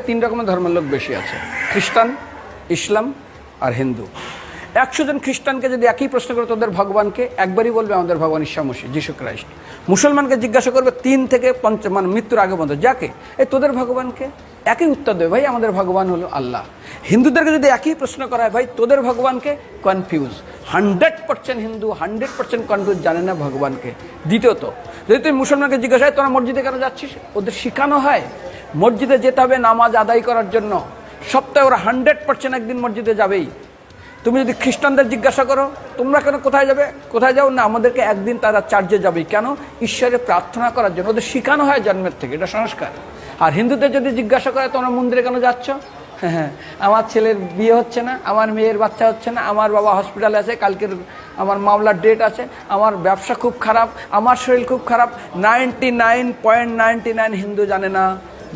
তিন রকমের ধর্মের লোক বেশি আছে, খ্রিস্টান, ইসলাম আর হিন্দু। 100 জন খ্রিস্টানকে যদি একই প্রশ্ন করে তোদের ভগবানকে, একবারই বলবে আমাদের ভগবান ঈসা মসিহ, যিশু খ্রাইস্ট। মুসলমানকে জিজ্ঞাসা করবে 3 থেকে 5 মানে মৃত্যুর আগে পর্যন্ত, যাকে এই তোদের ভগবানকে, একই উত্তর দেবে, ভাই আমাদের ভগবান হলো আল্লাহ। হিন্দুদেরকে যদি একই প্রশ্ন করা হয়, ভাই তোদের ভগবানকে, কনফিউজ। 100% হিন্দু 100% কনফিউজ, জানে না ভগবানকে। দ্বিতীয়ত, যদি তুমি মুসলমানকে জিজ্ঞাসা হয় তোরা মসজিদে কেন যাচ্ছিস, ওদের শেখানো হয় মসজিদে যেতে হবে নামাজ আদায় করার জন্য। সপ্তাহে ওরা 100% একদিন মসজিদে যাবেই। তুমি যদি খ্রিস্টানদের জিজ্ঞাসা করো তোমরা কেন কোথায় যাবে, কোথায় যাও না, আমাদেরকে একদিন তারা চার্চে যাবেই। কেন? ঈশ্বরে প্রার্থনা করার জন্য, ওদের শেখানো হয় জন্মের থেকে, এটা সংস্কার। আর হিন্দুদের যদি জিজ্ঞাসা করে তোমরা মন্দিরে কেন যাচ্ছ, হ্যাঁ আমার ছেলের বিয়ে হচ্ছে না, আমার মেয়ের বাচ্চা হচ্ছে না, আমার বাবা হসপিটালে আছে, কালকের আমার মামলার ডেট আছে, আমার ব্যবসা খুব খারাপ, আমার শরীর খুব খারাপ। 99.99 হিন্দু জানে না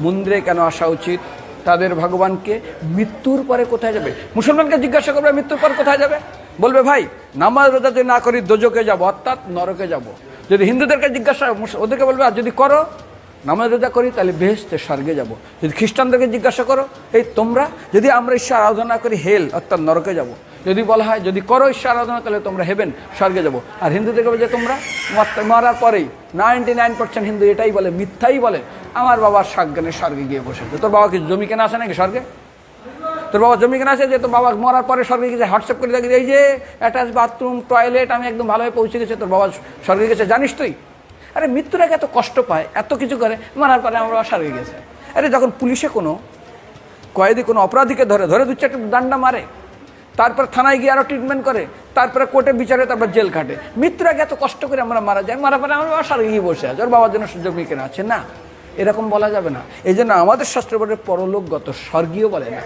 মন্দিরে কেন আসা উচিত, তাদের ভগবানকে মৃত্যুর পরে কোথায় যাবে। মুসলমানকে জিজ্ঞাসা করবে মৃত্যুর পর কোথায় যাবে, বলবে ভাই নামাজ রোজা যদি না করি দোজকে যাব, অর্থাৎ নরকে যাব। যদি হিন্দুদেরকে জিজ্ঞাসা, ওদেরকে বলবে আর যদি করো নামাজ রোজা করি তাহলে বেহেশতে স্বর্গে যাব। যদি খ্রিস্টানদেরকে জিজ্ঞাসা করো, এই তোমরা যদি আমরা ঈশ্বর আরাধনা করি হেল অর্থাৎ নরকে যাব। যদি বলা হয় যদি করো ঈশ্বর আরাধনা তাহলে তোমরা হেভেন স্বর্গে যাব। আর হিন্দুদেরকে বলে যে তোমরা মরার পরেই 99% হিন্দু এটাই বলে, মিথ্যাই বলে, আমার বাবার সাজ্ঞানে স্বর্গে গিয়ে বসেছে। তোর বাবা কি জমি কেনা আছে নাকি স্বর্গে? তোর বাবা জমি কেনা আছে যে তোর বাবা মরার পরে স্বর্গে গেছে, হোয়াটসঅ্যাপ করে দেখি এই যে অ্যাটাচ বাথরুম টয়লেট আমি একদম ভালোভাবে পৌঁছে গেছে, তোর বাবা স্বর্গে গেছে, জানিস তুই? আরে মৃত্যুর আগে এত কষ্ট পায়, এত কিছু করে, মারার পরে আমার বাবা স্বর্গে গেছে। আরে যখন পুলিশে কোনো কয়েদি কোনো অপরাধীকে ধরে 2-4টা ডান্ডা মারে, তারপর থানায় গিয়ে আরও ট্রিটমেন্ট করে, তারপরে কোর্টে বিচারে, তারপর জেল খাটে, মৃত্যুর আগে এত কষ্ট করে আমরা মারা যায়, মারা পরে আমার বাবা স্বর্গে গিয়ে বসে আছে, ওর বাবার জন্য জমি কেনা আছে না, এরকম বলা যাবে না। এই জন্য আমাদের শাস্ত্র বলে পরলোকগত, স্বর্গীয় বলে না।